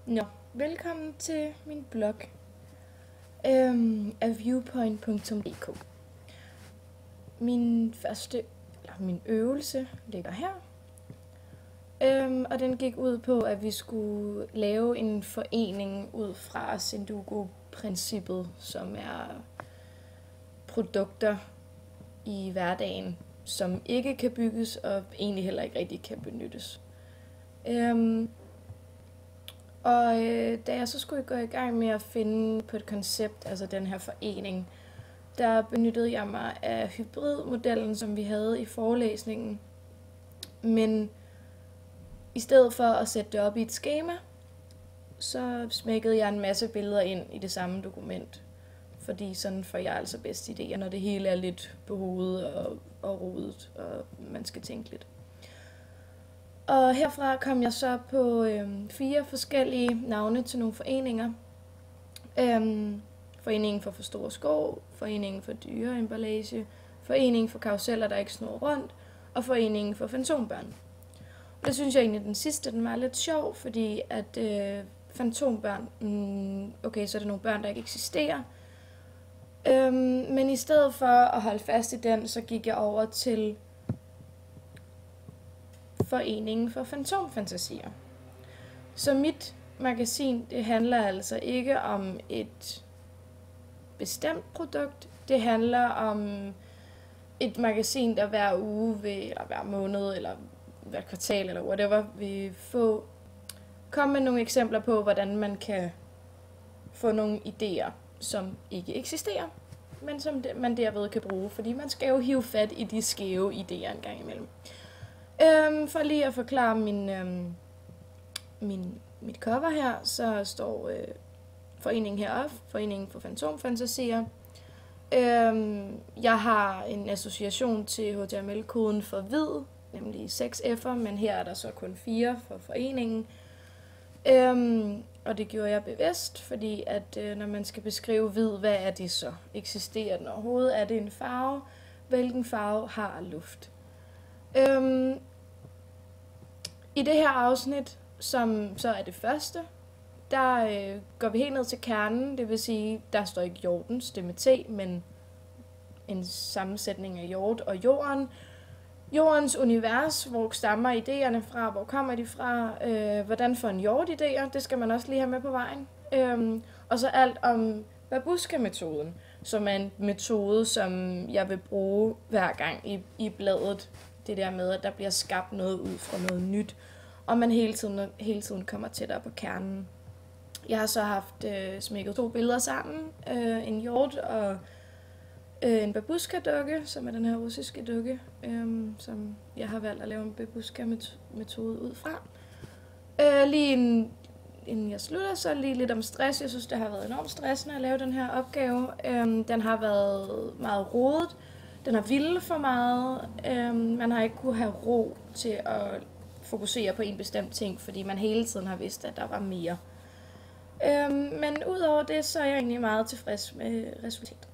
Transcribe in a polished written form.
Nå, velkommen til min blog af viewpoint.dk. Min øvelse ligger her, og den gik ud på, at vi skulle lave en forening ud fra Sendugo-princippet, som er produkter i hverdagen, som ikke kan bygges og egentlig heller ikke rigtig kan benyttes. Da jeg så skulle gå i gang med at finde på et koncept, altså den her forening, der benyttede jeg mig af hybridmodellen, som vi havde i forelæsningen. Men i stedet for at sætte det op i et skema, så smækkede jeg en masse billeder ind i det samme dokument. Fordi sådan får jeg altså bedst idéer, når det hele er lidt på hovedet og rodet, og man skal tænke lidt. Og herfra kom jeg så på 4 forskellige navne til nogle foreninger. Foreningen for store sko, Foreningen for dyreemballage, Foreningen for karuseller, der ikke snurrer rundt, og Foreningen for fantombørn. Og det synes jeg egentlig, den sidste den var lidt sjov, fordi at fantombørn, okay, så er det nogle børn, der ikke eksisterer. Men i stedet for at holde fast i den, så gik jeg over til Foreningen for fantomfantasier. Så mit magasin, det handler altså ikke om et bestemt produkt. Det handler om et magasin, der hver uge, eller hver måned, eller hver kvartal, eller whatever, vil komme med nogle eksempler på, hvordan man kan få nogle idéer, som ikke eksisterer, men som man derved kan bruge, fordi man skal jo hive fat i de skæve idéer en gang imellem. For lige at forklare mit cover her, så står foreningen heroppe, Foreningen for fantomfantasier. Jeg har en association til HTML-koden for hvid, nemlig 6 F'er, men her er der så kun 4 for foreningen. Og det gjorde jeg bevidst, fordi at når man skal beskrive hvid, hvad er det så? Eksisterer den overhovedet? Er det en farve? Hvilken farve har luft? I det her afsnit, som så er det første, der går vi helt ned til kernen, det vil sige, der står ikke jordens, det med T, men en sammensætning af jord og jorden. Jordens univers, hvor stammer idéerne fra, hvor kommer de fra, hvordan får en jord idéer, det skal man også lige have med på vejen. Og så alt om babushka-metoden, som er en metode, som jeg vil bruge hver gang i bladet. Det der med, at der bliver skabt noget ud fra noget nyt, og man hele tiden kommer tættere på kernen. Jeg har så haft smækket 2 billeder sammen, en hjort og en babushka-dukke, som er den her russiske dukke, som jeg har valgt at lave en babushka-metode ud fra. Lige inden jeg slutter, så lige lidt om stress. Jeg synes, det har været enormt stressende at lave den her opgave. Den har været meget rodet. Den har vildt for meget. Man har ikke kunne have ro til at fokusere på en bestemt ting, fordi man hele tiden har vidst, at der var mere. Men udover det, så er jeg egentlig meget tilfreds med resultatet.